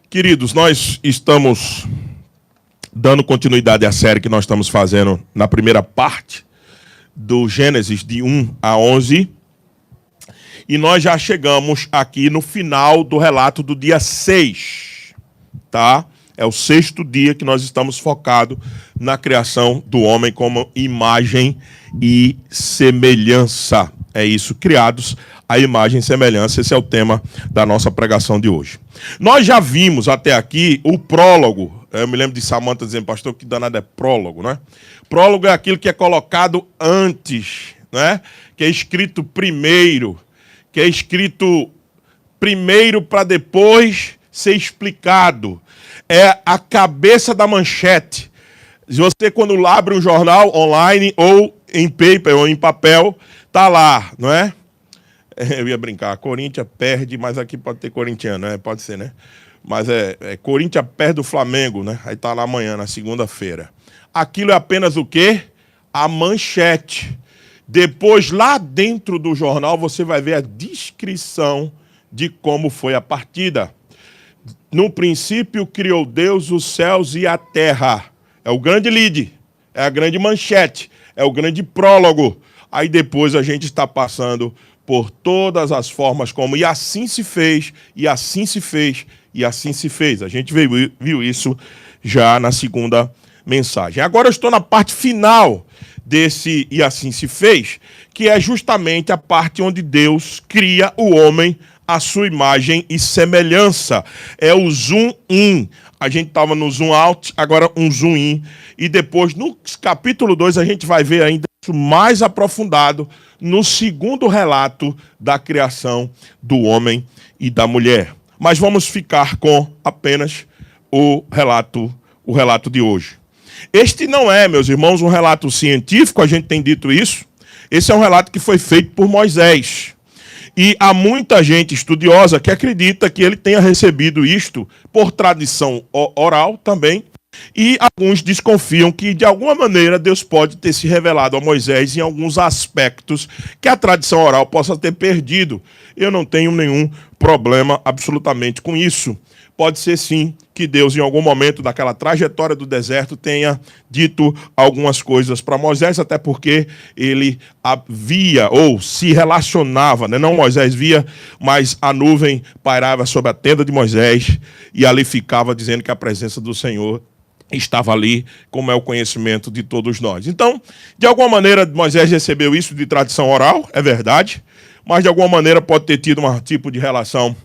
Queridos, nós estamos dando continuidade à série que nós estamos fazendo na primeira parte do Gênesis de 1 a 11. E nós já chegamos aqui no final do relato do dia 6, tá? É o 6º dia que nós estamos focados na criação do homem como imagem e semelhança. É isso, criados à imagem e semelhança. Esse é o tema da nossa pregação de hoje. Nós já vimos até aqui o prólogo. Eu me lembro de Samanta dizendo, pastor, que danado é prólogo, né? Prólogo é aquilo que é colocado antes, né? Que é escrito primeiro, para depois ser explicado. É a cabeça da manchete. Se você, quando abre um jornal online ou em paper ou em papel, tá lá, não é? Eu ia brincar, Corinthians perde, mas aqui pode ter corintiano, né? Pode ser, né? Mas Corinthians perde do Flamengo, né? Aí tá lá amanhã, na segunda-feira. Aquilo é apenas o quê? A manchete. Depois, lá dentro do jornal, você vai ver a descrição de como foi a partida. No princípio, criou Deus os céus e a terra. É o grande lead, é a grande manchete, é o grande prólogo. Aí depois a gente está passando por todas as formas como e assim se fez, e assim se fez, e assim se fez. A gente viu isso já na segunda mensagem. Agora eu estou na parte final desse e assim se fez, que é justamente a parte onde Deus cria o homem à sua imagem e semelhança. É o zoom in. A gente estava no zoom out, agora um zoom in. E depois, no capítulo 2, a gente vai ver ainda isso mais aprofundado no segundo relato da criação do homem e da mulher. Mas vamos ficar com apenas o relato de hoje. Este não é, meus irmãos, um relato científico, a gente tem dito isso. Esse é um relato que foi feito por Moisés. E há muita gente estudiosa que acredita que ele tenha recebido isto por tradição oral também. E alguns desconfiam que, de alguma maneira, Deus pode ter se revelado a Moisés em alguns aspectos que a tradição oral possa ter perdido. Eu não tenho nenhum problema absolutamente com isso. Pode ser, sim, que Deus, em algum momento daquela trajetória do deserto, tenha dito algumas coisas para Moisés, até porque ele via ou se relacionava, né? Não Moisés via, mas a nuvem pairava sobre a tenda de Moisés e ali ficava dizendo que a presença do Senhor estava ali, como é o conhecimento de todos nós. Então, de alguma maneira, Moisés recebeu isso de tradição oral, é verdade, mas de alguma maneira pode ter tido um tipo de relação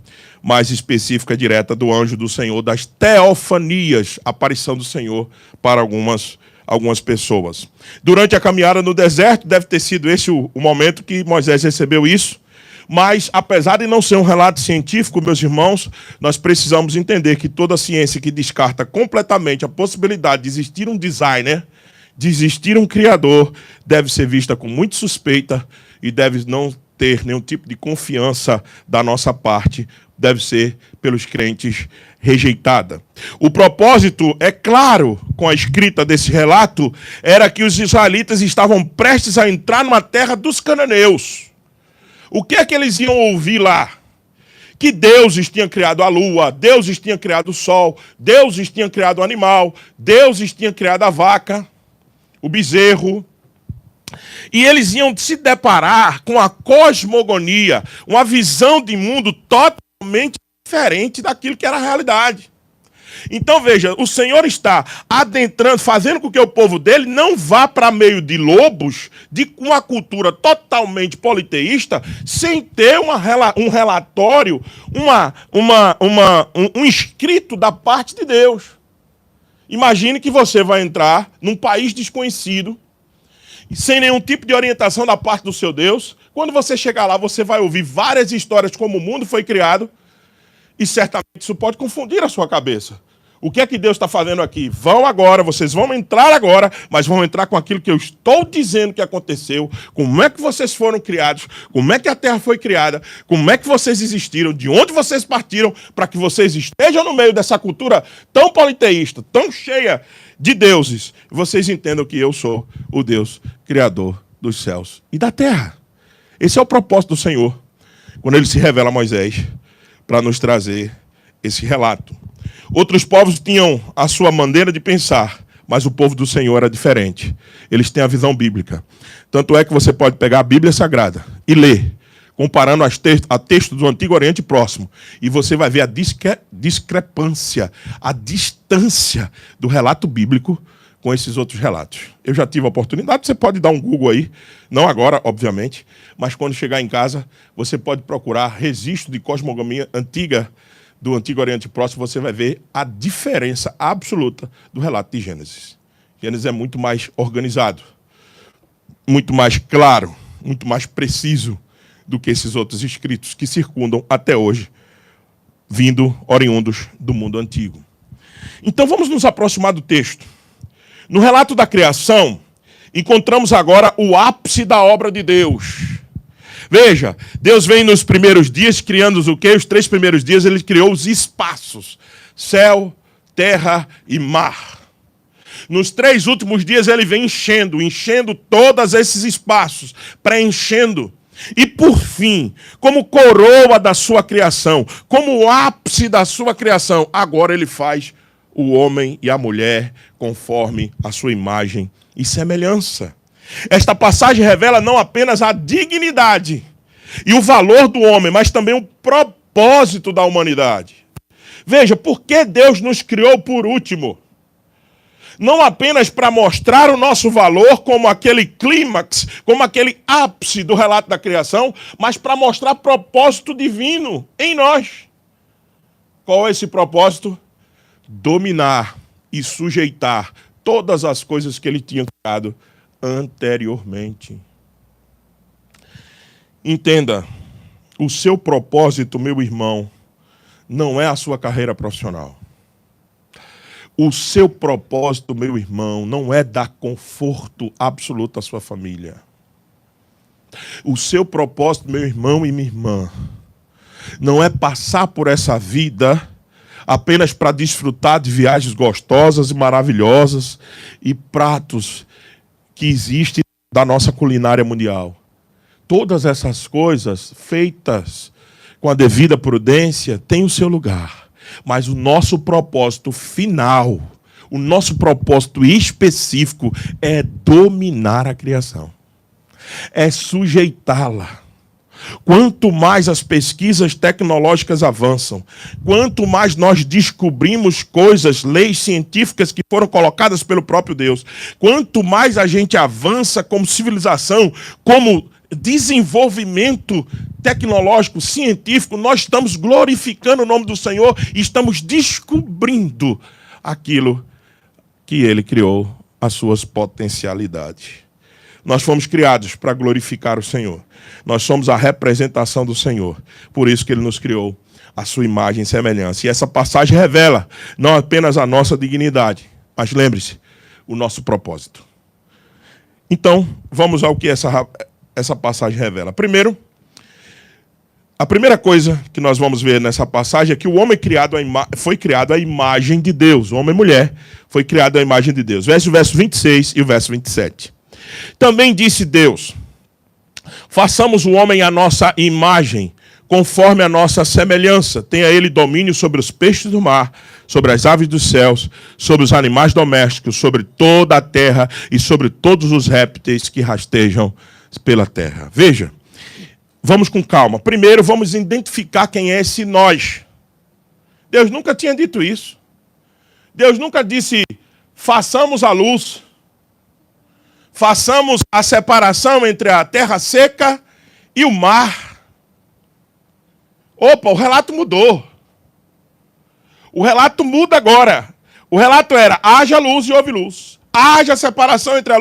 mais específica, direta do anjo do Senhor, das teofanias, aparição do Senhor para algumas pessoas. Durante a caminhada no deserto, deve ter sido esse o momento que Moisés recebeu isso, mas, apesar de não ser um relato científico, meus irmãos, nós precisamos entender que toda ciência que descarta completamente a possibilidade de existir um designer, de existir um criador, deve ser vista com muita suspeita e deve não ter nenhum tipo de confiança da nossa parte, deve ser pelos crentes rejeitada. O propósito, é claro, com a escrita desse relato, era que os israelitas estavam prestes a entrar numa terra dos cananeus. O que é que eles iam ouvir lá? Que deuses tinham criado a lua, deuses tinham criado o sol, deuses tinham criado o animal, deuses tinham criado a vaca, o bezerro. E eles iam se deparar com a cosmogonia, uma visão de mundo totalmente diferente daquilo que era a realidade. Então veja, o Senhor está adentrando, fazendo com que o povo dele não vá para meio de lobos, de uma cultura totalmente politeísta, sem ter um relatório, um escrito da parte de Deus. Imagine que você vai entrar num país desconhecido, sem nenhum tipo de orientação da parte do seu Deus. Quando você chegar lá, você vai ouvir várias histórias de como o mundo foi criado, e certamente isso pode confundir a sua cabeça. O que é que Deus está fazendo aqui? Vão agora, vocês vão entrar agora, mas vão entrar com aquilo que eu estou dizendo que aconteceu, como é que vocês foram criados, como é que a terra foi criada, como é que vocês existiram, de onde vocês partiram, para que vocês estejam no meio dessa cultura tão politeísta, tão cheia de deuses, vocês entendam que eu sou o Deus criador dos céus e da terra. Esse é o propósito do Senhor, quando ele se revela a Moisés, para nos trazer esse relato. Outros povos tinham a sua maneira de pensar, mas o povo do Senhor era diferente. Eles têm a visão bíblica. Tanto é que você pode pegar a Bíblia Sagrada e ler, comparando a textos do Antigo Oriente Próximo, e você vai ver a discrepância, a distância do relato bíblico com esses outros relatos. Eu já tive a oportunidade, você pode dar um Google aí, não agora, obviamente, mas quando chegar em casa, você pode procurar registro de cosmogonia antiga do Antigo Oriente Próximo, você vai ver a diferença absoluta do relato de Gênesis. Gênesis é muito mais organizado, muito mais claro, muito mais preciso do que esses outros escritos que circundam até hoje, oriundos do mundo antigo. Então vamos nos aproximar do texto. No relato da criação, encontramos agora o ápice da obra de Deus. Veja, Deus vem nos primeiros dias criando o quê? Os 3 primeiros dias ele criou os espaços, céu, terra e mar. Nos 3 últimos dias ele vem enchendo todos esses espaços, preenchendo. E por fim, como coroa da sua criação, como ápice da sua criação, agora ele faz o homem e a mulher conforme a sua imagem e semelhança. Esta passagem revela não apenas a dignidade e o valor do homem, mas também o propósito da humanidade. Veja, por que Deus nos criou por último? Não apenas para mostrar o nosso valor como aquele clímax, como aquele ápice do relato da criação, mas para mostrar propósito divino em nós. Qual é esse propósito? Dominar e sujeitar todas as coisas que ele tinha criado anteriormente. Entenda, o seu propósito, meu irmão, não é a sua carreira profissional. O seu propósito, meu irmão, não é dar conforto absoluto à sua família. O seu propósito, meu irmão e minha irmã, não é passar por essa vida apenas para desfrutar de viagens gostosas e maravilhosas e pratos que existem da nossa culinária mundial. Todas essas coisas feitas com a devida prudência têm o seu lugar. Mas o nosso propósito final, o nosso propósito específico é dominar a criação. É sujeitá-la. Quanto mais as pesquisas tecnológicas avançam, quanto mais nós descobrimos coisas, leis científicas que foram colocadas pelo próprio Deus, quanto mais a gente avança como civilização, como desenvolvimento tecnológico, científico, nós estamos glorificando o nome do Senhor e estamos descobrindo aquilo que Ele criou, as suas potencialidades. Nós fomos criados para glorificar o Senhor. Nós somos a representação do Senhor. Por isso que Ele nos criou a sua imagem e semelhança. E essa passagem revela não apenas a nossa dignidade, mas lembre-se, o nosso propósito. Então, vamos ao que essa passagem revela. Primeiro, a primeira coisa que nós vamos ver nessa passagem é que o homem foi criado à imagem de Deus. O homem e mulher foi criado à imagem de Deus. Verso 26 e o verso 27. Também disse Deus: façamos o homem à nossa imagem, conforme a nossa semelhança. Tenha ele domínio sobre os peixes do mar, sobre as aves dos céus, sobre os animais domésticos, sobre toda a terra e sobre todos os répteis que rastejam pela terra. Veja, vamos com calma. Primeiro, vamos identificar quem é esse nós. Deus nunca tinha dito isso. Deus nunca disse, façamos a luz. Façamos a separação entre a terra seca e o mar. Opa, o relato mudou. O relato muda agora. O relato era, haja luz e houve luz. Haja separação entre a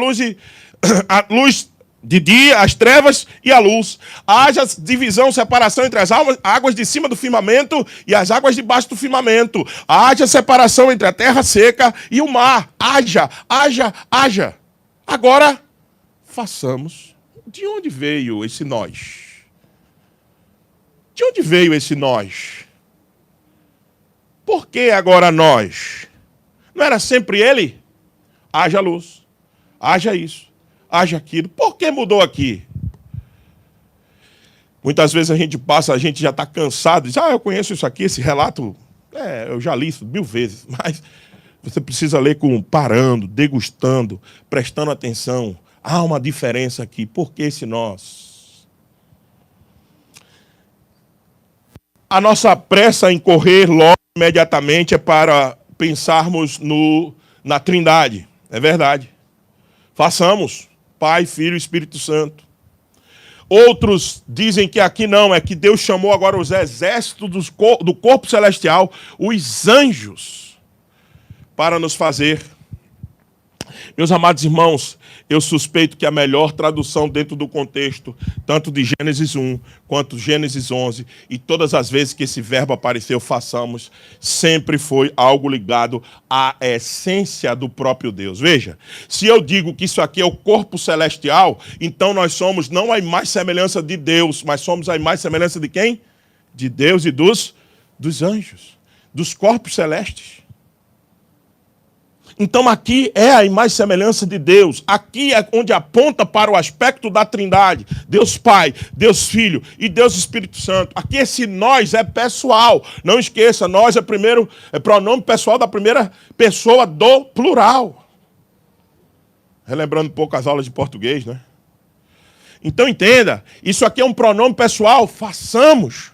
luz de dia, as trevas e a luz. Haja divisão, separação entre as águas de cima do firmamento e as águas de baixo do firmamento. Haja separação entre a terra seca e o mar. Haja, haja, haja. Agora, façamos. De onde veio esse nós? De onde veio esse nós? Por que agora nós? Não era sempre ele? Haja luz, haja isso, haja aquilo. Por que mudou aqui? Muitas vezes a gente já está cansado, diz, eu conheço isso aqui, esse relato Eu já li isso 1000 vezes, mas você precisa ler parando, degustando, prestando atenção. Há uma diferença aqui. Por que esse nós? A nossa pressa em correr logo imediatamente é para pensarmos na Trindade. É verdade. Façamos. Pai, Filho e Espírito Santo. Outros dizem que aqui não, é que Deus chamou agora os exércitos do corpo celestial, os anjos, para nos fazer. Meus amados irmãos, eu suspeito que a melhor tradução dentro do contexto, tanto de Gênesis 1 quanto Gênesis 11, e todas as vezes que esse verbo apareceu, façamos, sempre foi algo ligado à essência do próprio Deus. Veja, se eu digo que isso aqui é o corpo celestial, então nós somos não a imagem e semelhança de Deus, mas somos a imagem e semelhança de quem? De Deus e dos anjos, dos corpos celestes. Então aqui é a imagem e semelhança de Deus. Aqui é onde aponta para o aspecto da Trindade. Deus Pai, Deus Filho e Deus Espírito Santo. Aqui esse nós é pessoal. Não esqueça, nós é pronome pessoal da primeira pessoa do plural. Relembrando um pouco as aulas de português, né? Então entenda, isso aqui é um pronome pessoal, façamos.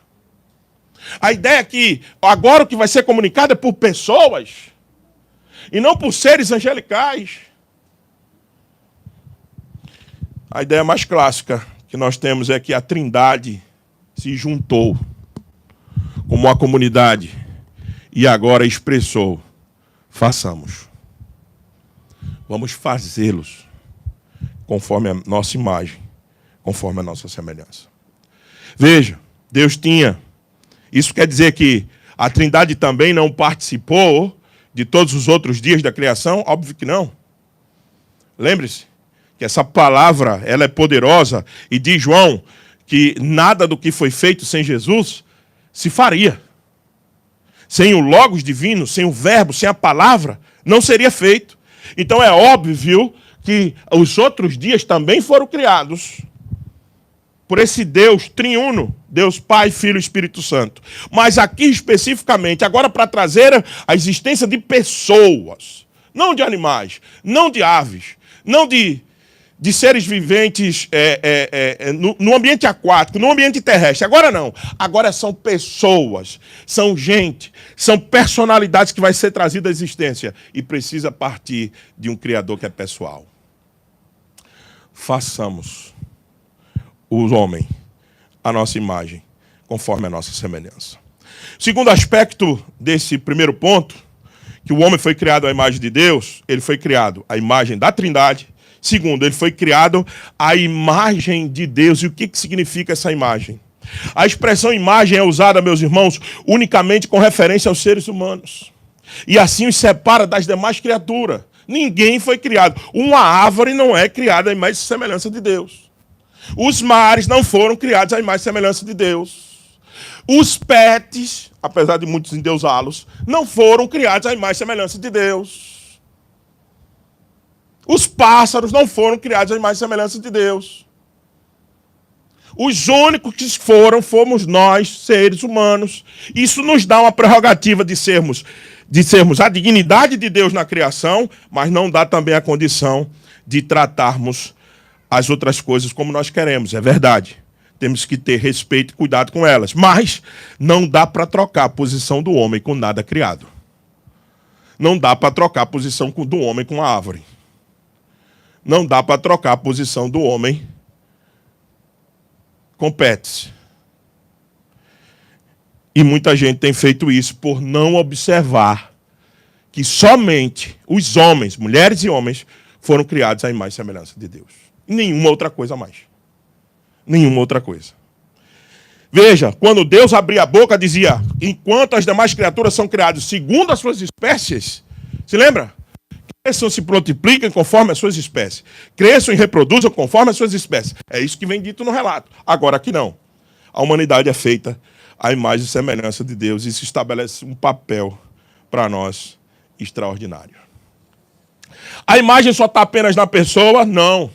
A ideia é que agora o que vai ser comunicado é por pessoas e não por seres angelicais. A ideia mais clássica que nós temos é que a Trindade se juntou como uma comunidade e agora expressou: façamos. Vamos fazê-los conforme a nossa imagem, conforme a nossa semelhança. Veja, Deus tinha. Isso quer dizer que a Trindade também não participou de todos os outros dias da criação? Óbvio que não. Lembre-se que essa palavra ela é poderosa e diz João que nada do que foi feito sem Jesus se faria. Sem o Logos divino, sem o verbo, sem a palavra, não seria feito. Então é óbvio que os outros dias também foram criados por esse Deus triuno, Deus Pai, Filho e Espírito Santo. Mas aqui especificamente, agora para trazer a existência de pessoas, não de animais, não de aves, não de seres viventes no ambiente aquático, no ambiente terrestre. Agora não. Agora são pessoas, são gente, são personalidades que vai ser trazida à existência e precisa partir de um Criador que é pessoal. Façamos o homem a nossa imagem, conforme a nossa semelhança. Segundo aspecto desse primeiro ponto, que o homem foi criado à imagem de Deus, ele foi criado à imagem da Trindade. Segundo, ele foi criado à imagem de Deus. E o que significa essa imagem? A expressão imagem é usada, meus irmãos, unicamente com referência aos seres humanos. E assim os separa das demais criaturas. Ninguém foi criado. Uma árvore não é criada à imagem e semelhança de Deus. Os mares não foram criados à imagem e semelhança de Deus. Os pets, apesar de muitos endeusá-los, não foram criados à imagem e semelhança de Deus. Os pássaros não foram criados à imagem e semelhança de Deus. Os únicos que fomos nós, seres humanos. Isso nos dá uma prerrogativa de sermos a dignidade de Deus na criação, mas não dá também a condição de tratarmos as outras coisas como nós queremos, é verdade. Temos que ter respeito e cuidado com elas. Mas não dá para trocar a posição do homem com nada criado. Não dá para trocar a posição do homem com a árvore. Não dá para trocar a posição do homem com pets. E muita gente tem feito isso por não observar que somente os homens, mulheres e homens, foram criados à imagem e semelhança de Deus. Nenhuma outra coisa mais. Nenhuma outra coisa. Veja, quando Deus abria a boca, dizia: enquanto as demais criaturas são criadas segundo as suas espécies, se lembra? Cresçam, se multipliquem conforme as suas espécies. Cresçam e reproduzam conforme as suas espécies. É isso que vem dito no relato. Agora aqui não. A humanidade é feita à imagem e semelhança de Deus e se estabelece um papel para nós extraordinário. A imagem só está apenas na pessoa? Não.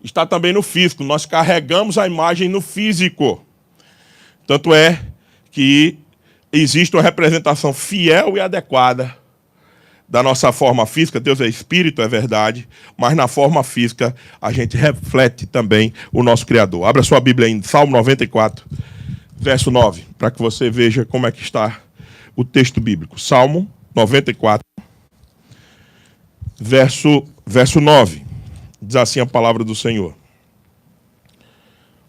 Está também no físico. Nós carregamos a imagem no físico. Tanto é que existe uma representação fiel e adequada da nossa forma física. Deus é espírito, é verdade, mas na forma física a gente reflete também o nosso Criador. Abra sua Bíblia em Salmo 94, verso 9, para que você veja como é que está o texto bíblico. Salmo 94, verso 9. Diz assim a palavra do Senhor: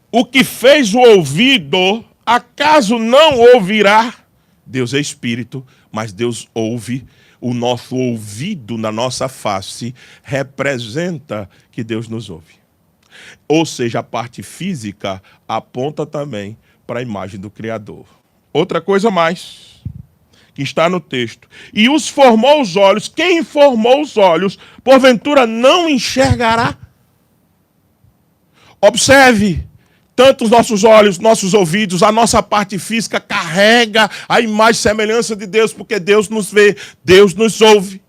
o que fez o ouvido, acaso não ouvirá? Deus é espírito, mas Deus ouve. O nosso ouvido na nossa face representa que Deus nos ouve. Ou seja, a parte física aponta também para a imagem do Criador. Outra coisa mais, que está no texto. E os formou os olhos. Quem formou os olhos, porventura não enxergará? Observe. Tanto os nossos olhos, nossos ouvidos, a nossa parte física carrega a imagem e semelhança de Deus, porque Deus nos vê, Deus nos ouve.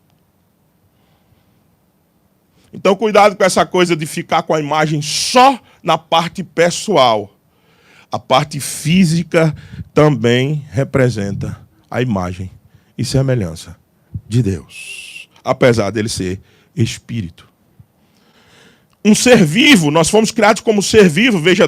Então, cuidado com essa coisa de ficar com a imagem só na parte pessoal. A parte física também representa a imagem e semelhança de Deus, apesar dele ser espírito. Um ser vivo, nós fomos criados como ser vivo, veja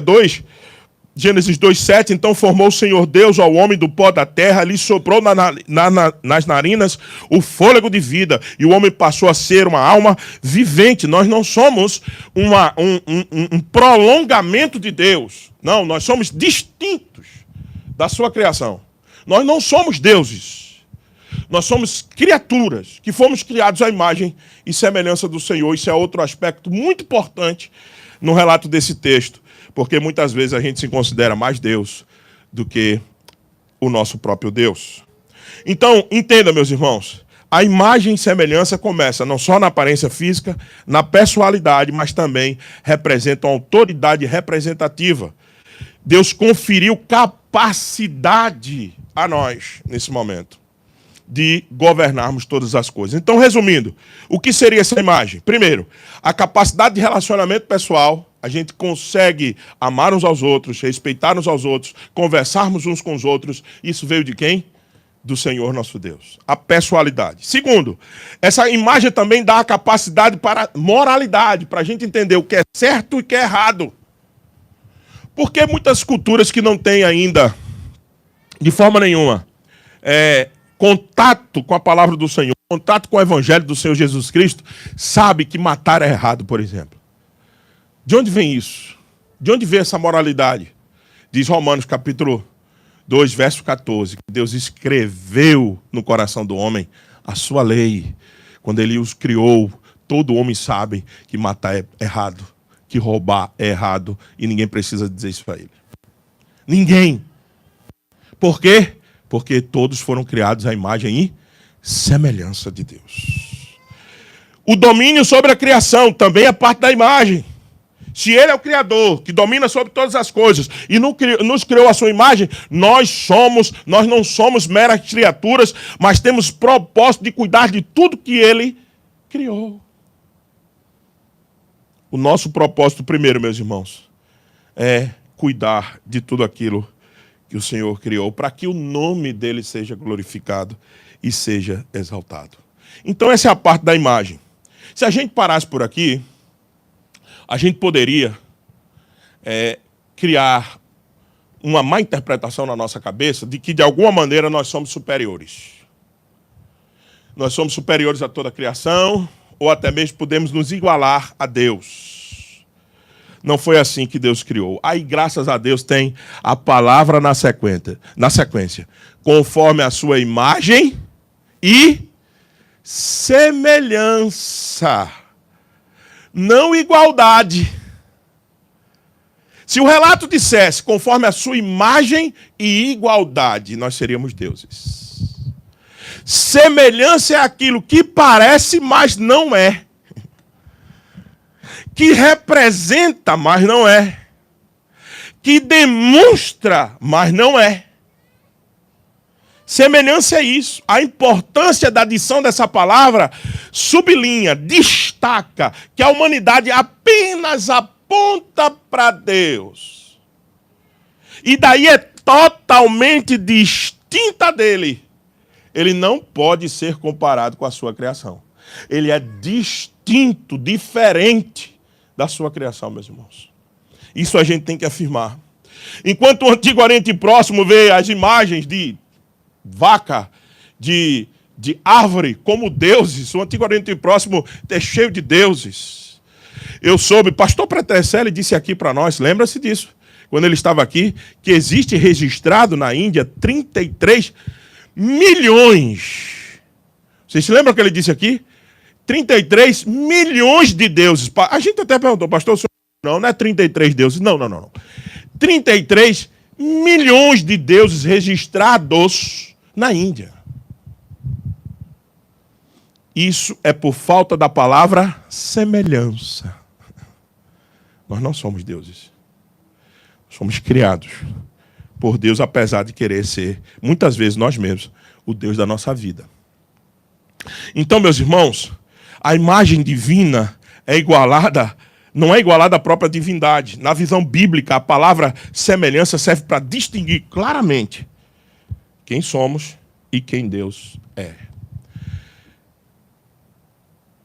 Gênesis 2,7, então formou o Senhor Deus ao homem do pó da terra, lhe soprou nas narinas o fôlego de vida, e o homem passou a ser uma alma vivente. Nós não somos um prolongamento de Deus, não, nós somos distintos da sua criação. Nós não somos deuses. Nós somos criaturas que fomos criados à imagem e semelhança do Senhor. Isso é outro aspecto muito importante no relato desse texto, porque muitas vezes a gente se considera mais Deus do que o nosso próprio Deus. Então, entenda, meus irmãos, a imagem e semelhança começa não só na aparência física, na pessoalidade, mas também representa uma autoridade representativa. Deus conferiu capacidade a nós nesse momento de governarmos todas as coisas. Então, resumindo, o que seria essa imagem? Primeiro, a capacidade de relacionamento pessoal. A gente consegue amar uns aos outros, respeitar uns aos outros, conversarmos uns com os outros. Isso veio de quem? Do Senhor nosso Deus. A pessoalidade. Segundo, essa imagem também dá a capacidade para moralidade, para a gente entender o que é certo e o que é errado. Porque muitas culturas que não têm ainda, de forma nenhuma, contato com a palavra do Senhor, contato com o evangelho do Senhor Jesus Cristo, sabe que matar é errado, por exemplo. De onde vem isso? De onde vem essa moralidade? Diz Romanos capítulo 2, verso 14, que Deus escreveu no coração do homem a sua lei. Quando ele os criou, todo homem sabe que matar é errado, que roubar é errado, e ninguém precisa dizer isso para ele. Ninguém. Por quê? Porque todos foram criados à imagem e semelhança de Deus. O domínio sobre a criação também é parte da imagem. Se ele é o Criador, que domina sobre todas as coisas, e nos criou a sua imagem, nós não somos meras criaturas, mas temos propósito de cuidar de tudo que ele criou. O nosso propósito primeiro, meus irmãos, é cuidar de tudo aquilo que o Senhor criou, para que o nome dele seja glorificado e seja exaltado. Então essa é a parte da imagem. Se a gente parasse por aqui, a gente poderia criar uma má interpretação na nossa cabeça de que, de alguma maneira, nós somos superiores. Nós somos superiores a toda a criação, ou até mesmo podemos nos igualar a Deus. Não foi assim que Deus criou. Aí, graças a Deus, tem a palavra na sequência. Conforme a sua imagem e semelhança. Não igualdade. Se o relato dissesse conforme a sua imagem e igualdade, nós seríamos deuses. Semelhança é aquilo que parece, mas não é. Que representa, mas não é. Que demonstra, mas não é. Semelhança é isso. A importância da adição dessa palavra sublinha, destaca que a humanidade apenas aponta para Deus. E daí é totalmente distinto distinta dele, ele não pode ser comparado com a sua criação. Ele é distinto, diferente da sua criação, meus irmãos. Isso a gente tem que afirmar. Enquanto o Antigo Oriente Próximo vê as imagens de vaca, de árvore como deuses, o Antigo Oriente Próximo é cheio de deuses. Eu soube, pastor Pretercelli disse aqui para nós, lembra-se disso, quando ele estava aqui, que existe registrado na Índia 33 milhões. Vocês se lembram que ele disse aqui? 33 milhões de deuses. A gente até perguntou, pastor, não é 33 deuses. Não. 33 milhões de deuses registrados na Índia. Isso é por falta da palavra semelhança. Nós não somos deuses. Somos criados por Deus, apesar de querer ser, muitas vezes nós mesmos, o Deus da nossa vida. Então, meus irmãos, a imagem divina é igualada, não é igualada à própria divindade. Na visão bíblica, a palavra semelhança serve para distinguir claramente quem somos e quem Deus é.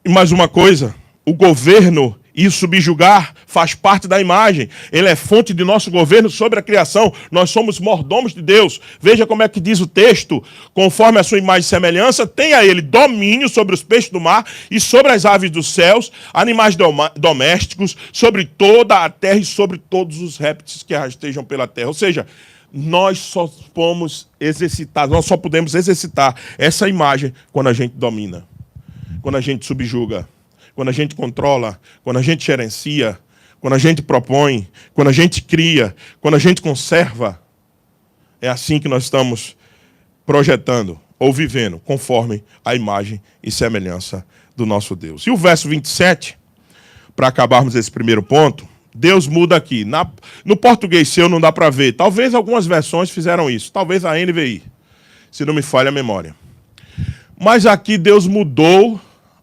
E mais uma coisa, o governo e subjugar faz parte da imagem. Ele é fonte de nosso governo sobre a criação. Nós somos mordomos de Deus. Veja como é que diz o texto. Conforme a sua imagem e semelhança, tenha ele domínio sobre os peixes do mar e sobre as aves dos céus, animais domésticos, sobre toda a terra e sobre todos os répteis que rastejam pela terra. Ou seja, nós só fomos exercitados, nós só podemos exercitar essa imagem quando a gente domina, quando a gente subjuga, quando a gente controla, quando a gente gerencia, quando a gente propõe, quando a gente cria, quando a gente conserva. É assim que nós estamos projetando ou vivendo, conforme a imagem e semelhança do nosso Deus. E o verso 27, para acabarmos esse primeiro ponto, Deus muda aqui. No português seu não dá para ver. Talvez algumas versões fizeram isso. Talvez a NVI, se não me falha a memória. Mas aqui Deus mudou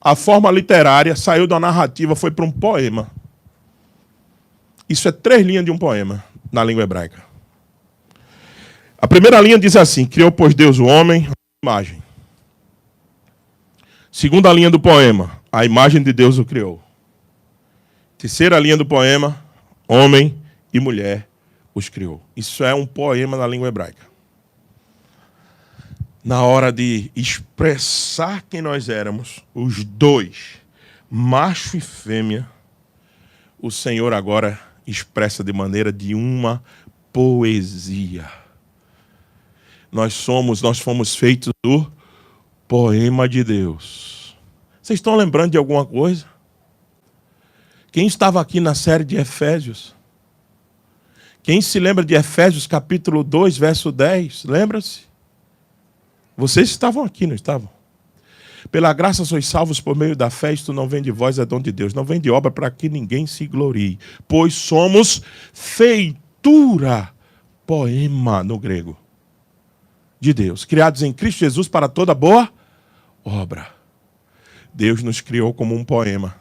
a forma literária, saiu da narrativa, foi para um poema. Isso é 3 linhas de um poema na língua hebraica. A primeira linha diz assim: criou, pois, Deus o homem, a imagem. Segunda linha do poema: a imagem de Deus o criou. Terceira linha do poema: homem e mulher os criou. Isso é um poema na língua hebraica. Na hora de expressar quem nós éramos, os dois, macho e fêmea, o Senhor agora expressa de maneira de uma poesia. Nós fomos feitos do poema de Deus. Vocês estão lembrando de alguma coisa? Quem estava aqui na série de Efésios? Quem se lembra de Efésios capítulo 2, verso 10? Lembra-se? Vocês estavam aqui, não estavam? Pela graça sois salvos por meio da fé, isto não vem de vós, é dom de Deus. Não vem de obra para que ninguém se glorie, pois somos feitura, poema no grego, de Deus, criados em Cristo Jesus para toda boa obra. Deus nos criou como um poema.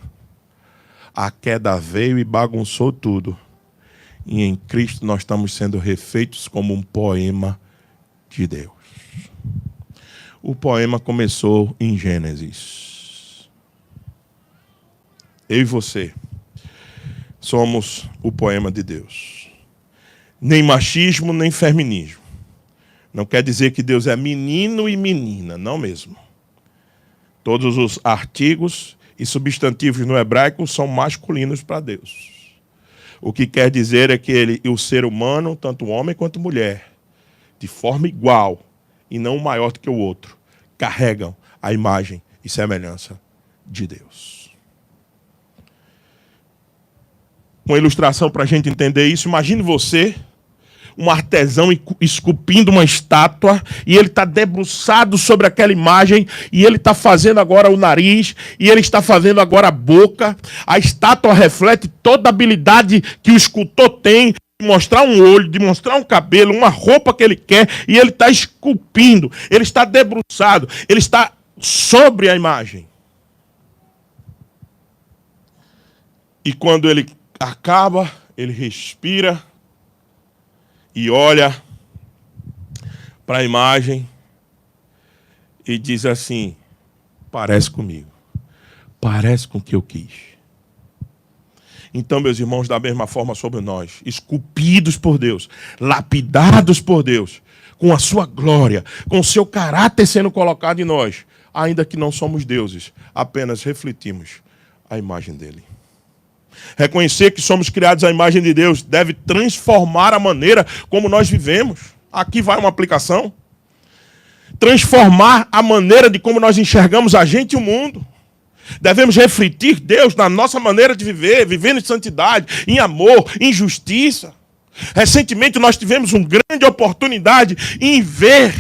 A queda veio e bagunçou tudo. E em Cristo nós estamos sendo refeitos como um poema de Deus. O poema começou em Gênesis. Eu e você somos o poema de Deus. Nem machismo, nem feminismo. Não quer dizer que Deus é menino e menina, não mesmo. Todos os artigos e substantivos no hebraico são masculinos para Deus. O que quer dizer é que o ser humano, tanto homem quanto mulher, de forma igual, e não um maior do que o outro, carregam a imagem e semelhança de Deus. Uma ilustração para a gente entender isso: imagine você, um artesão esculpindo uma estátua, e ele está debruçado sobre aquela imagem, e ele está fazendo agora o nariz, e ele está fazendo agora a boca. A estátua reflete toda a habilidade que o escultor tem de mostrar um olho, de mostrar um cabelo, uma roupa que ele quer, e ele está esculpindo, ele está debruçado, ele está sobre a imagem. E quando ele acaba, ele respira e olha para a imagem e diz assim: parece comigo, parece com o que eu quis. Então, meus irmãos, da mesma forma sobre nós, esculpidos por Deus, lapidados por Deus, com a sua glória, com o seu caráter sendo colocado em nós, ainda que não somos deuses, apenas refletimos a imagem dele. Reconhecer que somos criados à imagem de Deus deve transformar a maneira como nós vivemos. Aqui vai uma aplicação. Transformar a maneira de como nós enxergamos a gente e o mundo. Devemos refletir Deus na nossa maneira de viver, vivendo em santidade, em amor, em justiça. Recentemente nós tivemos uma grande oportunidade em ver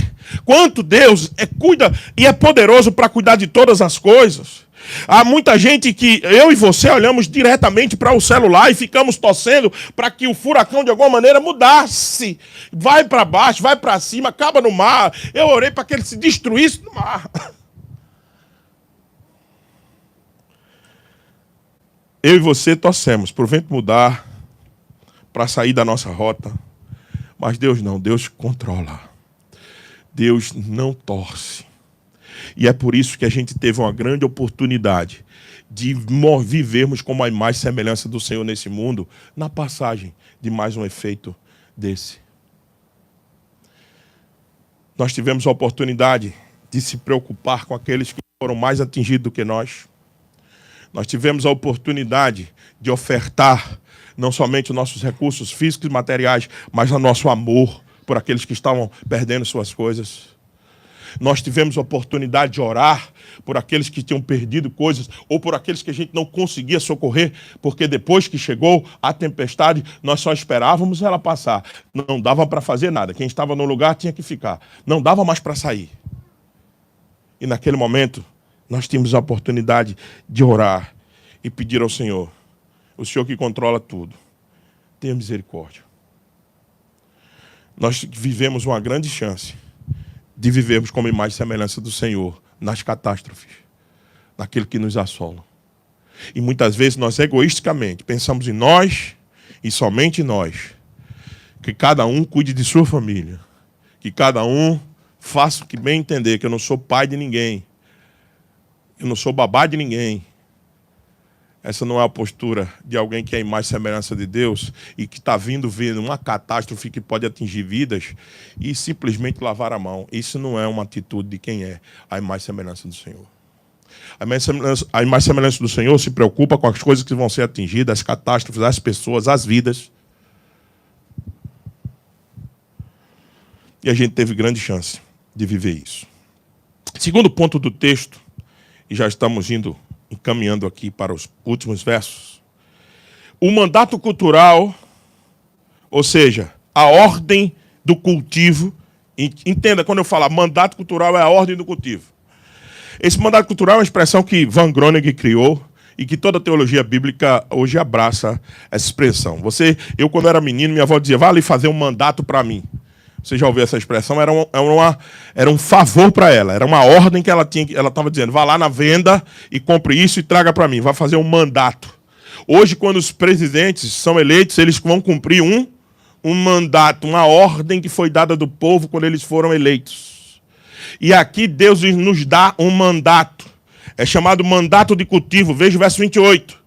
quanto Deus cuida e é poderoso para cuidar de todas as coisas. Há muita gente que eu e você olhamos diretamente para o celular e ficamos torcendo para que o furacão de alguma maneira mudasse. Vai para baixo, vai para cima, acaba no mar. Eu orei para que ele se destruísse no mar. Eu e você torcemos para o vento mudar, para sair da nossa rota. Mas Deus não, Deus controla. Deus não torce. E é por isso que a gente teve uma grande oportunidade de vivermos como a imagem e semelhança do Senhor nesse mundo, na passagem de mais um efeito desse. Nós tivemos a oportunidade de se preocupar com aqueles que foram mais atingidos do que nós. Nós tivemos a oportunidade de ofertar não somente os nossos recursos físicos e materiais, mas o nosso amor por aqueles que estavam perdendo suas coisas. Nós tivemos a oportunidade de orar por aqueles que tinham perdido coisas ou por aqueles que a gente não conseguia socorrer, porque depois que chegou a tempestade, nós só esperávamos ela passar. Não dava para fazer nada. Quem estava no lugar tinha que ficar. Não dava mais para sair. E naquele momento, nós tínhamos a oportunidade de orar e pedir ao Senhor, o Senhor que controla tudo, tenha misericórdia. Nós vivemos uma grande chance de vivermos como imagem e semelhança do Senhor nas catástrofes, naquilo que nos assola. E muitas vezes nós egoisticamente pensamos em nós e somente em nós. Que cada um cuide de sua família. Que cada um faça o que bem entender, que eu não sou pai de ninguém. Eu não sou babá de ninguém. Essa não é a postura de alguém que é a imagem e semelhança de Deus e que está vendo uma catástrofe que pode atingir vidas e simplesmente lavar a mão. Isso não é uma atitude de quem é a imagem e semelhança do Senhor. A imagem e semelhança do Senhor se preocupa com as coisas que vão ser atingidas, as catástrofes, as pessoas, as vidas. E a gente teve grande chance de viver isso. Segundo ponto do texto, e já estamos encaminhando aqui para os últimos versos. O mandato cultural, ou seja, a ordem do cultivo. Entenda, quando eu falar mandato cultural, é a ordem do cultivo. Esse mandato cultural é uma expressão que Van Groningen criou e que toda a teologia bíblica hoje abraça essa expressão. Eu quando era menino, minha avó dizia, vá ali fazer um mandato para mim. Você já ouviu essa expressão? Era um favor para ela. Era uma ordem que ela tinha. Ela estava dizendo, vá lá na venda e compre isso e traga para mim. Vai fazer um mandato. Hoje, quando os presidentes são eleitos, eles vão cumprir um mandato, uma ordem que foi dada do povo quando eles foram eleitos. E aqui Deus nos dá um mandato. É chamado mandato de cultivo. Veja o verso 28.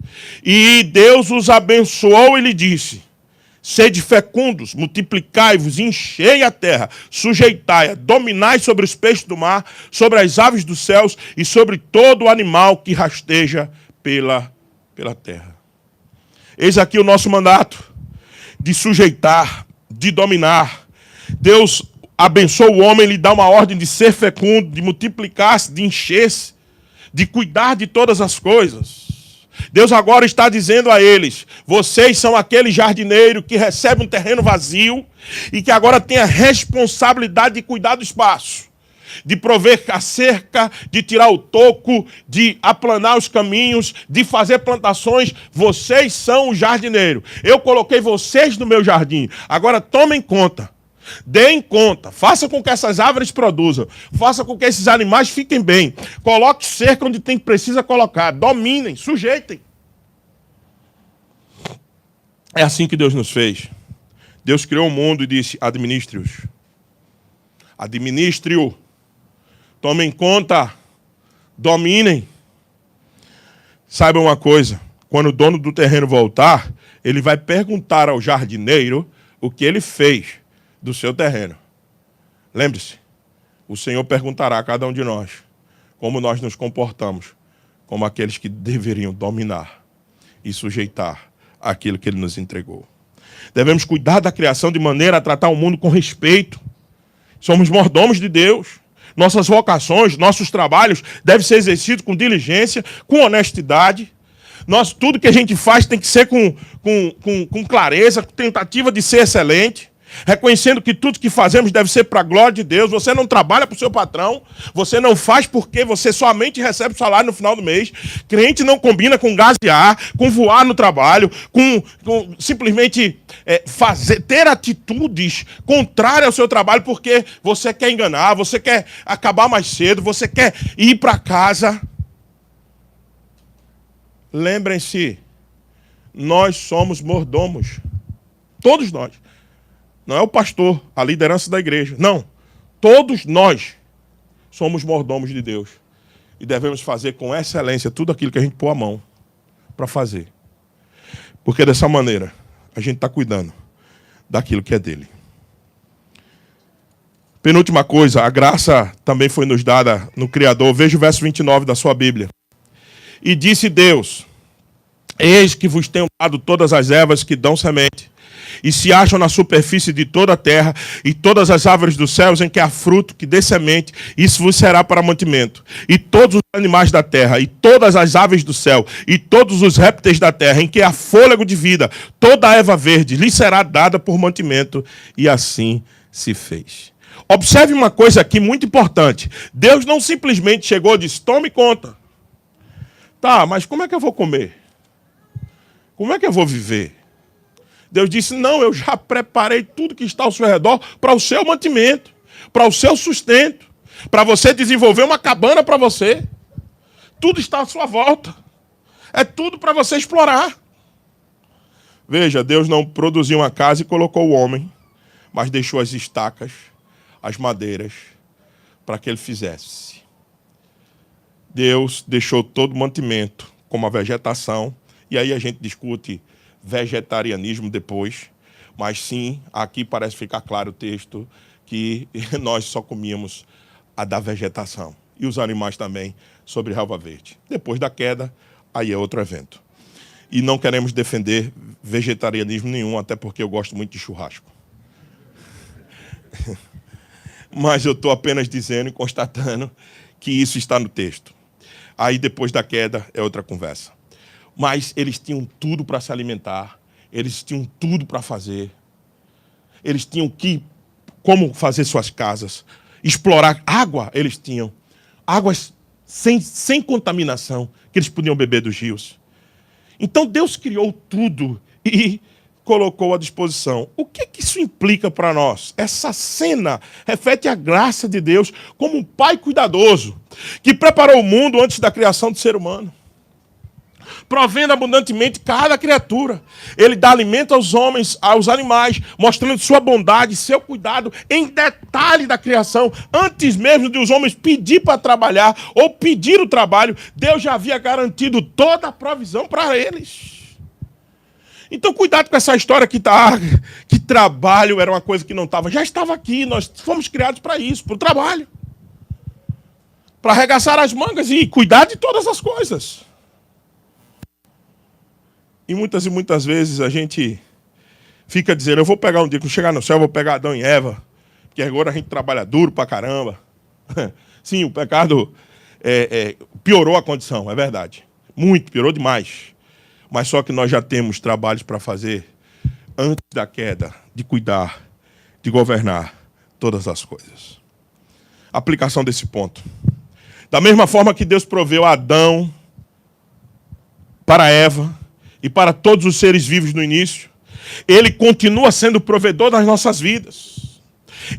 E Deus os abençoou e lhe disse, sede fecundos, multiplicai-vos, enchei a terra, sujeitai-a, dominai sobre os peixes do mar, sobre as aves dos céus e sobre todo o animal que rasteja pela terra. Eis aqui o nosso mandato de sujeitar, de dominar. Deus abençoa o homem, lhe dá uma ordem de ser fecundo, de multiplicar-se, de encher-se, de cuidar de todas as coisas. Deus agora está dizendo a eles, vocês são aquele jardineiro que recebe um terreno vazio e que agora tem a responsabilidade de cuidar do espaço, de prover a cerca, de tirar o toco, de aplanar os caminhos, de fazer plantações. Vocês são o jardineiro. Eu coloquei vocês no meu jardim. Agora tomem conta. Deem conta, faça com que essas árvores produzam, faça com que esses animais fiquem bem, coloque cerca onde precisa colocar, dominem, sujeitem. É assim que Deus nos fez. Deus criou o mundo e disse, administre-os. Administre-o. Tomem conta. Dominem. Saiba uma coisa. Quando o dono do terreno voltar, ele vai perguntar ao jardineiro o que ele fez do seu terreno. Lembre-se, o Senhor perguntará a cada um de nós como nós nos comportamos como aqueles que deveriam dominar e sujeitar aquilo que Ele nos entregou. Devemos cuidar da criação de maneira a tratar o mundo com respeito. Somos mordomos de Deus. Nossas vocações, nossos trabalhos devem ser exercidos com diligência, com honestidade. Tudo que a gente faz tem que ser com clareza, com tentativa de ser excelente. Reconhecendo que tudo que fazemos deve ser para a glória de Deus. Você não trabalha para o seu patrão. Você não faz porque você somente recebe o salário no final do mês. Crente não combina com gasear, com voar no trabalho, com simplesmente ter atitudes contrárias ao seu trabalho porque você quer enganar, você quer acabar mais cedo, você quer ir para casa. Lembrem-se, nós somos mordomos. Todos nós. Não é o pastor, a liderança da igreja. Não. Todos nós somos mordomos de Deus. E devemos fazer com excelência tudo aquilo que a gente pôr a mão para fazer. Porque dessa maneira, a gente está cuidando daquilo que é dele. Penúltima coisa, a graça também foi nos dada no Criador. Veja o verso 29 da sua Bíblia. E disse Deus, eis que vos tenho dado todas as ervas que dão semente, e se acham na superfície de toda a terra, e todas as árvores dos céus em que há fruto, que dê semente, isso vos será para mantimento. E todos os animais da terra, e todas as aves do céu, e todos os répteis da terra, em que há fôlego de vida, toda a erva verde, lhe será dada por mantimento. E assim se fez. Observe uma coisa aqui muito importante. Deus não simplesmente chegou e disse, tome conta. Tá, mas como é que eu vou comer? Como é que eu vou viver? Deus disse, não, eu já preparei tudo que está ao seu redor para o seu mantimento, para o seu sustento, para você desenvolver uma cabana para você. Tudo está à sua volta. É tudo para você explorar. Veja, Deus não produziu uma casa e colocou o homem, mas deixou as estacas, as madeiras, para que ele fizesse. Deus deixou todo o mantimento, como a vegetação, e aí a gente discute vegetarianismo depois, mas sim, aqui parece ficar claro o texto, que nós só comíamos a da vegetação, e os animais também, sobre relva verde. Depois da queda, aí é outro evento. E não queremos defender vegetarianismo nenhum, até porque eu gosto muito de churrasco. Mas eu estou apenas dizendo e constatando que isso está no texto. Aí depois da queda é outra conversa. Mas eles tinham tudo para se alimentar, eles tinham tudo para fazer, eles tinham como fazer suas casas, explorar água, eles tinham águas sem contaminação, que eles podiam beber dos rios. Então Deus criou tudo e colocou à disposição. O que isso implica para nós? Essa cena reflete a graça de Deus como um pai cuidadoso, que preparou o mundo antes da criação do ser humano, provendo abundantemente cada criatura. Ele dá alimento aos homens, aos animais, mostrando sua bondade, seu cuidado em detalhe da criação. Antes mesmo de os homens pedir para trabalhar ou pedir o trabalho, Deus já havia garantido toda a provisão para eles. Então cuidado com essa história que trabalho era uma coisa que não estava. Já estava aqui, nós fomos criados para isso, para o trabalho. Para arregaçar as mangas e cuidar de todas as coisas. E muitas vezes a gente fica dizendo, eu vou pegar um dia que eu chegar no céu, eu vou pegar Adão e Eva, porque agora a gente trabalha duro pra caramba. Sim, o pecado piorou a condição, é verdade. Muito, piorou demais. Mas só que nós já temos trabalhos para fazer antes da queda, de cuidar, de governar todas as coisas. Aplicação desse ponto. Da mesma forma que Deus proveu a Adão, para Eva, e para todos os seres vivos no início, Ele continua sendo o provedor das nossas vidas.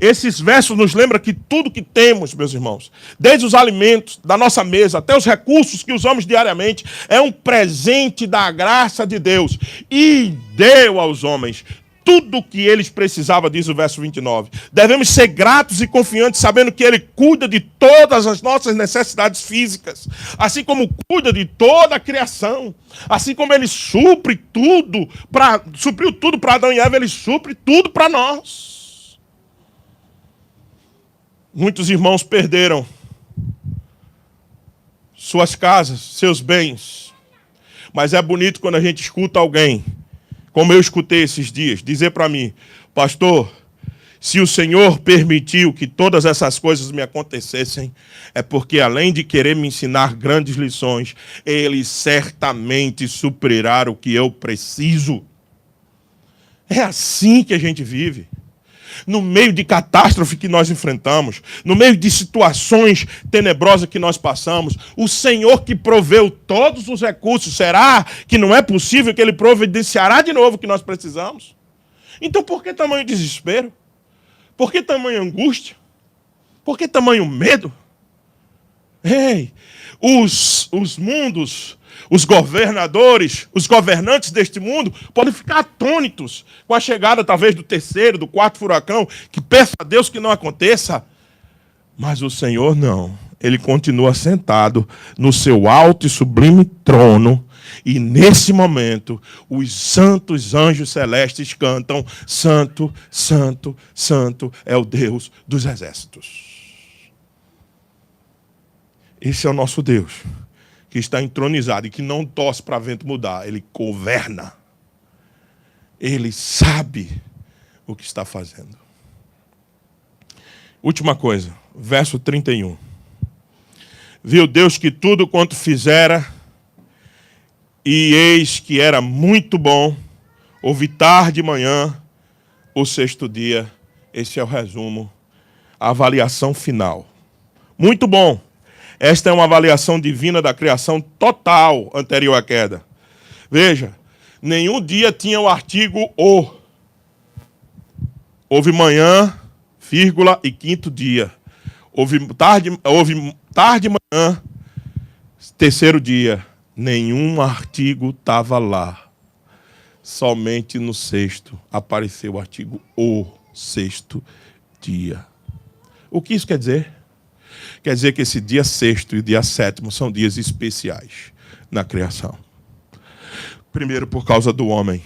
Esses versos nos lembram que tudo que temos, meus irmãos, desde os alimentos da nossa mesa até os recursos que usamos diariamente, é um presente da graça de Deus. E deu aos homens tudo o que eles precisavam, diz o verso 29. Devemos ser gratos e confiantes, sabendo que Ele cuida de todas as nossas necessidades físicas, assim como cuida de toda a criação, assim como Ele supriu tudo para Adão e Eva, Ele supre tudo para nós. Muitos irmãos perderam suas casas, seus bens, mas é bonito quando a gente escuta alguém, como eu escutei esses dias, dizer para mim: pastor, se o Senhor permitiu que todas essas coisas me acontecessem, é porque além de querer me ensinar grandes lições, Ele certamente suprirá o que eu preciso. É assim que a gente vive. No meio de catástrofe que nós enfrentamos, no meio de situações tenebrosas que nós passamos, o Senhor que proveu todos os recursos, será que não é possível que Ele providenciará de novo o que nós precisamos? Então por que tamanho desespero? Por que tamanha angústia? Por que tamanho medo? Ei, os mundos, os governadores, os governantes deste mundo podem ficar atônitos com a chegada talvez do terceiro, do quarto furacão, que peça a Deus que não aconteça. Mas o Senhor não. Ele continua sentado no seu alto e sublime trono. E nesse momento, os santos anjos celestes cantam: Santo, Santo, Santo é o Deus dos exércitos. Esse é o nosso Deus, que está entronizado e que não torce para vento mudar. Ele governa. Ele sabe o que está fazendo. Última coisa, verso 31. Viu Deus que tudo quanto fizera, e eis que era muito bom. Houve tarde e manhã, o sexto dia. Esse é o resumo, a avaliação final. Muito bom. Esta é uma avaliação divina da criação total anterior à queda. Veja, nenhum dia tinha o artigo o. Houve manhã, vírgula, e quinto dia. Houve tarde e manhã, terceiro dia. Nenhum artigo estava lá. Somente no sexto apareceu o artigo o sexto dia. O que isso quer dizer? Quer dizer que esse dia sexto e o dia sétimo são dias especiais na criação. Primeiro por causa do homem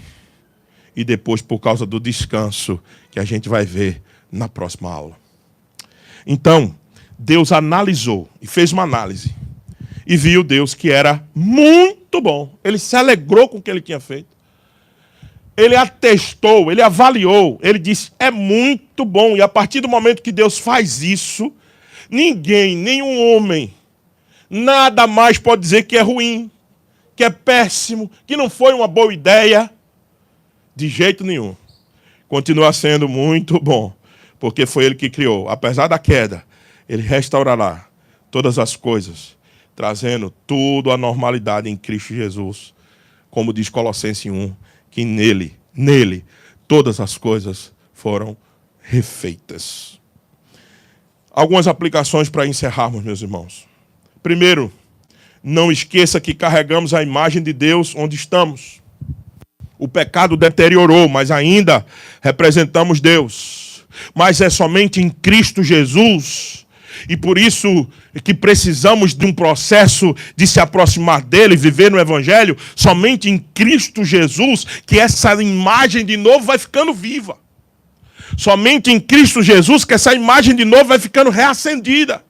e depois por causa do descanso que a gente vai ver na próxima aula. Então, Deus analisou e fez uma análise e viu Deus que era muito bom. Ele se alegrou com o que ele tinha feito. Ele atestou, ele avaliou, ele disse: é muito bom. E a partir do momento que Deus faz isso, ninguém, nenhum homem, nada mais pode dizer que é ruim, que é péssimo, que não foi uma boa ideia. De jeito nenhum. Continua sendo muito bom, porque foi Ele que criou. Apesar da queda, Ele restaurará todas as coisas, trazendo tudo à normalidade em Cristo Jesus. Como diz Colossenses 1, que nele, todas as coisas foram refeitas. Algumas aplicações para encerrarmos, meus irmãos. Primeiro, não esqueça que carregamos a imagem de Deus onde estamos. O pecado deteriorou, mas ainda representamos Deus. Mas é somente em Cristo Jesus. E por isso que precisamos de um processo de se aproximar dele, viver no Evangelho. Somente em Cristo Jesus que essa imagem de novo vai ficando viva. Somente em Cristo Jesus que essa imagem de novo vai ficando reacendida.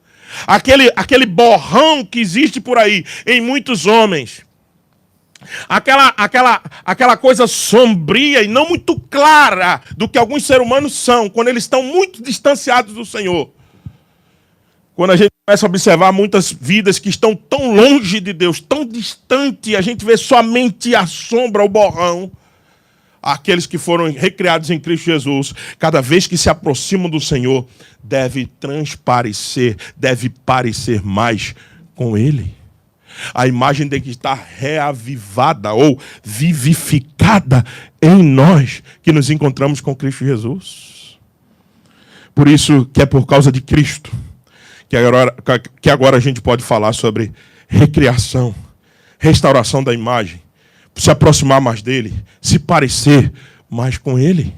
Aquele borrão que existe por aí em muitos homens. Aquela coisa sombria e não muito clara do que alguns seres humanos são, quando eles estão muito distanciados do Senhor. Quando a gente começa a observar muitas vidas que estão tão longe de Deus, tão distante, a gente vê somente a sombra, o borrão. Aqueles que foram recriados em Cristo Jesus, cada vez que se aproximam do Senhor, deve transparecer, deve parecer mais com Ele. A imagem tem que estar reavivada ou vivificada em nós, que nos encontramos com Cristo Jesus. Por isso que é por causa de Cristo que agora a gente pode falar sobre recriação, restauração da imagem, se aproximar mais dele, se parecer mais com ele.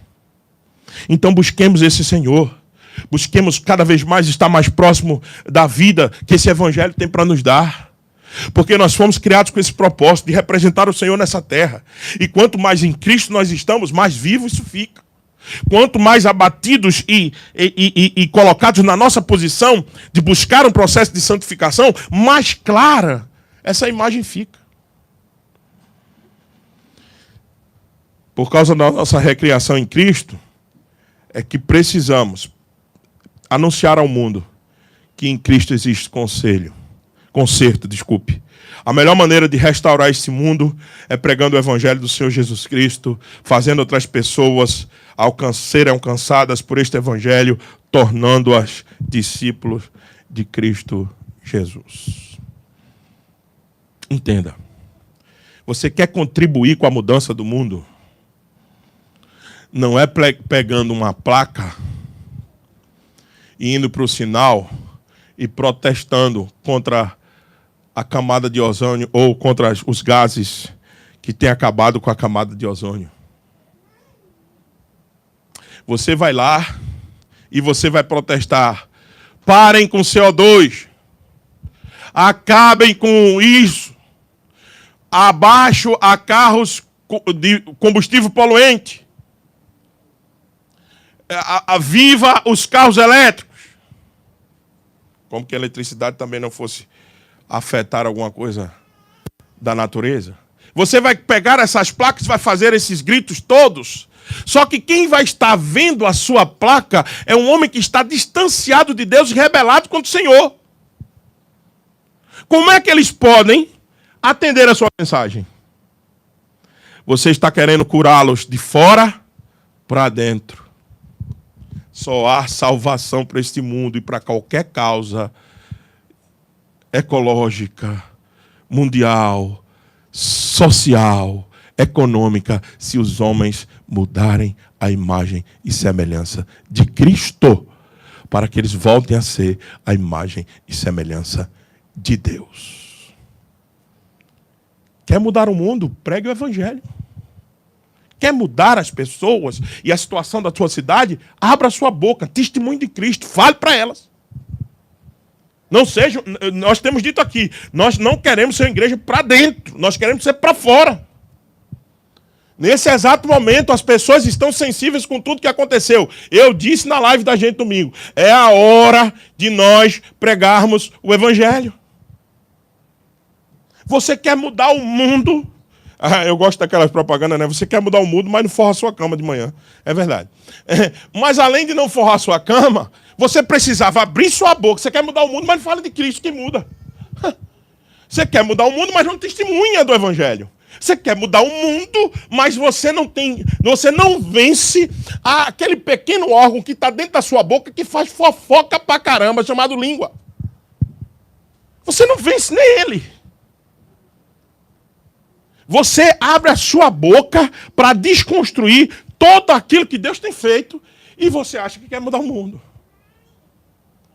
Então busquemos esse Senhor. Busquemos cada vez mais estar mais próximo da vida que esse evangelho tem para nos dar. Porque nós fomos criados com esse propósito de representar o Senhor nessa terra. E quanto mais em Cristo nós estamos, mais vivo isso fica. Quanto mais abatidos e colocados na nossa posição de buscar um processo de santificação, mais clara essa imagem fica. Por causa da nossa recriação em Cristo, é que precisamos anunciar ao mundo que em Cristo existe conserto. A melhor maneira de restaurar esse mundo é pregando o evangelho do Senhor Jesus Cristo, fazendo outras pessoas serem alcançadas por este evangelho, tornando-as discípulos de Cristo Jesus. Entenda. Você quer contribuir com a mudança do mundo? Não é pegando uma placa e indo para o sinal e protestando contra a camada de ozônio ou contra os gases que têm acabado com a camada de ozônio. Você vai lá e você vai protestar. Parem com CO2. Acabem com isso. Abaixo a carros de combustível poluente. Viva os carros elétricos. Como que a eletricidade também não fosse afetar alguma coisa da natureza. Você vai pegar essas placas, vai fazer esses gritos todos. Só que quem vai estar vendo a sua placa é um homem que está distanciado de Deus e rebelado contra o Senhor. Como é que eles podem atender a sua mensagem? Você está querendo curá-los de fora para dentro. Só há salvação para este mundo e para qualquer causa ecológica, mundial, social, econômica, se os homens mudarem a imagem e semelhança de Cristo, para que eles voltem a ser a imagem e semelhança de Deus. Quer mudar o mundo? Pregue o evangelho. Quer mudar as pessoas e a situação da sua cidade? Abra a sua boca, testemunho de Cristo, fale para elas. Não seja, nós temos dito aqui, nós não queremos ser uma igreja para dentro, nós queremos ser para fora. Nesse exato momento, as pessoas estão sensíveis com tudo que aconteceu. Eu disse na live da gente domingo, é a hora de nós pregarmos o evangelho. Você quer mudar o mundo? Eu gosto daquelas propagandas, né? Você quer mudar o mundo, mas não forra a sua cama de manhã. É verdade. Mas além de não forrar a sua cama, você precisava abrir sua boca. Você quer mudar o mundo, mas não fala de Cristo que muda. Você quer mudar o mundo, mas não testemunha do evangelho. Você quer mudar o mundo, mas você não vence aquele pequeno órgão que está dentro da sua boca que faz fofoca pra caramba, chamado língua. Você não vence nem ele. Você abre a sua boca para desconstruir todo aquilo que Deus tem feito e você acha que quer mudar o mundo.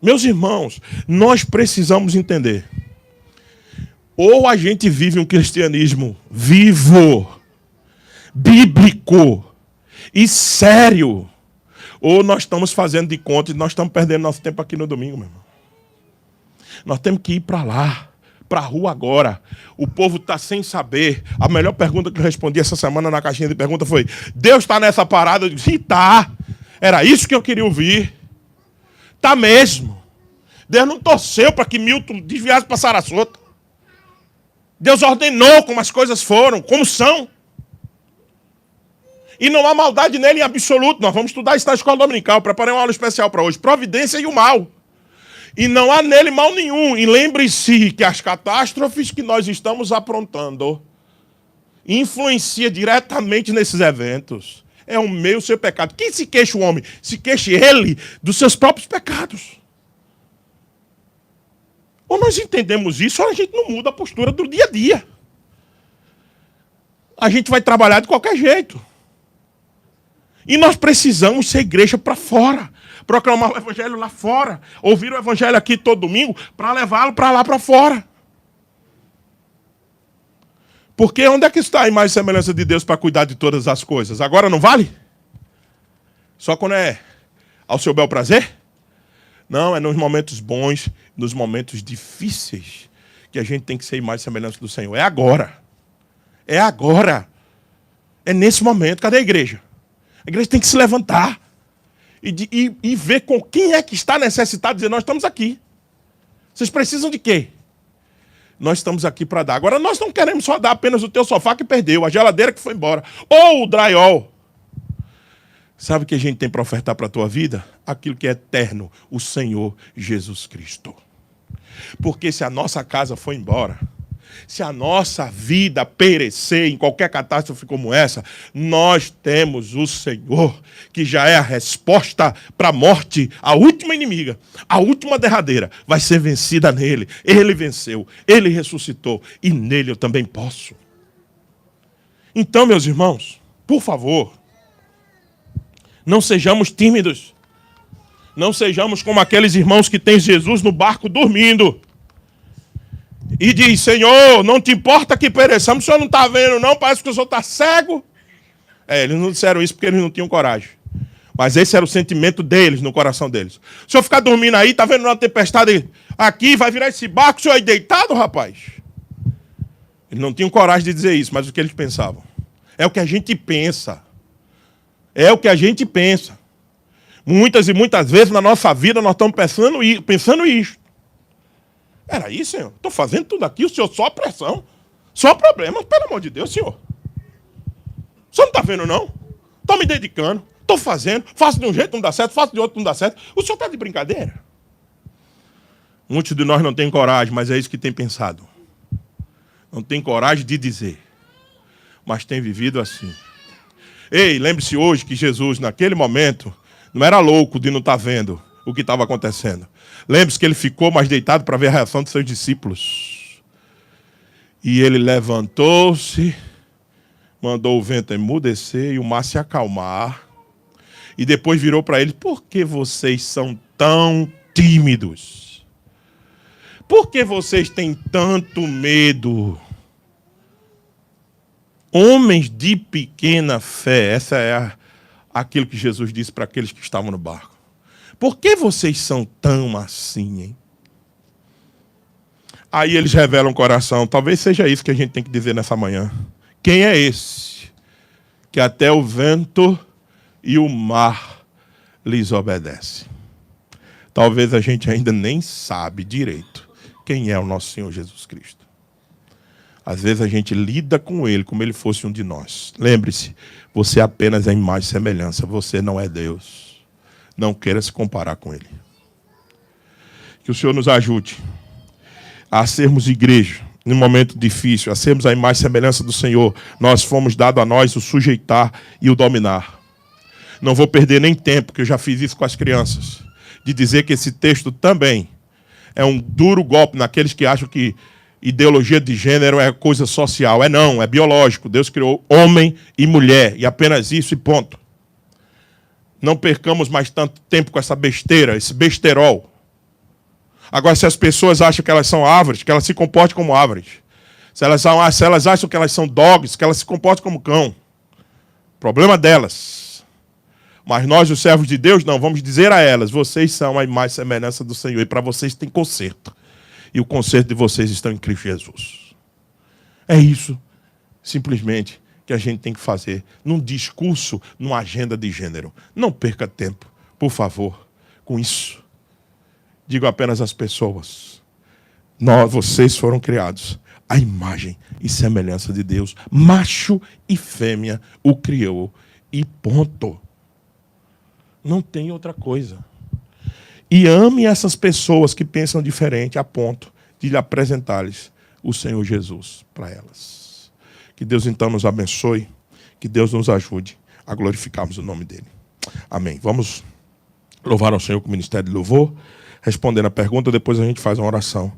Meus irmãos, nós precisamos entender. Ou a gente vive um cristianismo vivo, bíblico e sério, ou nós estamos fazendo de conta e nós estamos perdendo nosso tempo aqui no domingo, meu irmão. Nós temos que ir para lá. Para a rua agora. O povo está sem saber. A melhor pergunta que eu respondi essa semana na caixinha de pergunta foi: Deus está nessa parada? Eu disse: está. Era isso que eu queria ouvir. Está mesmo. Deus não torceu para que Milton desviasse para Sarasota. Deus ordenou como as coisas foram, como são. E não há maldade nele em absoluto. Nós vamos estudar isso na escola dominical. Preparei uma aula especial para hoje. Providência e o mal. E não há nele mal nenhum. E lembre-se que as catástrofes que nós estamos aprontando influenciam diretamente nesses eventos. É o meu, o seu pecado. Quem se queixa o homem? Se queixe ele dos seus próprios pecados. Ou nós entendemos isso, ou a gente não muda a postura do dia a dia. A gente vai trabalhar de qualquer jeito. E nós precisamos ser igreja para fora. Proclamar o evangelho lá fora. Ouvir o evangelho aqui todo domingo para levá-lo para lá para fora. Porque onde é que está a imagem e semelhança de Deus para cuidar de todas as coisas? Agora não vale? Só quando é ao seu bel prazer? Não, é nos momentos bons, nos momentos difíceis, que a gente tem que ser imagem e semelhança do Senhor. É agora. É agora. É nesse momento. Cadê a igreja? A igreja tem que se levantar e ver com quem é que está necessitado, dizer, nós estamos aqui. Vocês precisam de quê? Nós estamos aqui para dar. Agora, nós não queremos só dar apenas o teu sofá que perdeu, a geladeira que foi embora, ou o drywall. Sabe o que a gente tem para ofertar para a tua vida? Aquilo que é eterno, o Senhor Jesus Cristo. Porque se a nossa casa for embora, se a nossa vida perecer em qualquer catástrofe como essa, nós temos o Senhor, que já é a resposta para a morte, a última inimiga, a última derradeira, vai ser vencida nele. Ele venceu, ele ressuscitou, e nele eu também posso. Então, meus irmãos, por favor, não sejamos tímidos. Não sejamos como aqueles irmãos que têm Jesus no barco dormindo. E diz, Senhor, não te importa que pereçamos, o Senhor não está vendo não, parece que o Senhor está cego. Eles não disseram isso porque eles não tinham coragem. Mas esse era o sentimento deles, no coração deles. O Senhor ficar dormindo aí, está vendo uma tempestade aqui, vai virar esse barco, o Senhor aí deitado, rapaz. Eles não tinham coragem de dizer isso, mas o que eles pensavam? É o que a gente pensa. É o que a gente pensa. Muitas e muitas vezes na nossa vida nós estamos pensando isso. Era isso, Senhor? Estou fazendo tudo aqui, o Senhor só pressão, só problemas, pelo amor de Deus, Senhor. O Senhor não está vendo, não? Estou me dedicando, estou fazendo, faço de um jeito, não dá certo, faço de outro, não dá certo. O Senhor está de brincadeira? Muitos de nós não têm coragem, mas é isso que tem pensado. Não tem coragem de dizer, mas tem vivido assim. Ei, lembre-se hoje que Jesus, naquele momento, não era louco de não estar vendo o que estava acontecendo. Lembre-se que ele ficou mais deitado para ver a reação dos seus discípulos. E ele levantou-se, mandou o vento emudecer e o mar se acalmar. E depois virou para eles, por que vocês são tão tímidos? Por que vocês têm tanto medo? Homens de pequena fé, essa é aquilo que Jesus disse para aqueles que estavam no barco. Por que vocês são tão assim, hein? Aí eles revelam o coração. Talvez seja isso que a gente tem que dizer nessa manhã. Quem é esse que até o vento e o mar lhes obedecem? Talvez a gente ainda nem sabe direito quem é o nosso Senhor Jesus Cristo. Às vezes a gente lida com ele como ele fosse um de nós. Lembre-se, você apenas é imagem e semelhança. Você não é Deus. Não queira se comparar com ele. Que o Senhor nos ajude a sermos igreja num momento difícil, a sermos a imagem e semelhança do Senhor. Nós fomos dado a nós o sujeitar e o dominar. Não vou perder nem tempo, que eu já fiz isso com as crianças, de dizer que esse texto também é um duro golpe naqueles que acham que ideologia de gênero é coisa social. É não, é biológico. Deus criou homem e mulher, e apenas isso e ponto. Não percamos mais tanto tempo com essa besteira, esse besterol. Agora, se as pessoas acham que elas são árvores, que elas se comportem como árvores. Se elas acham que elas são dogs, que elas se comportem como cão. Problema delas. Mas nós, os servos de Deus, não. Vamos dizer a elas, vocês são a imagem e semelhança do Senhor. E para vocês tem conserto. E o conserto de vocês está em Cristo Jesus. É isso, simplesmente, que a gente tem que fazer num discurso, numa agenda de gênero. Não perca tempo, por favor, com isso. Digo apenas às pessoas, vocês foram criados à imagem e semelhança de Deus. Macho e fêmea o criou e ponto. Não tem outra coisa. E ame essas pessoas que pensam diferente a ponto de lhe apresentar-lhes o Senhor Jesus para elas. Que Deus então nos abençoe, que Deus nos ajude a glorificarmos o nome dele. Amém. Vamos louvar ao Senhor com o ministério de louvor, respondendo a pergunta, depois a gente faz uma oração.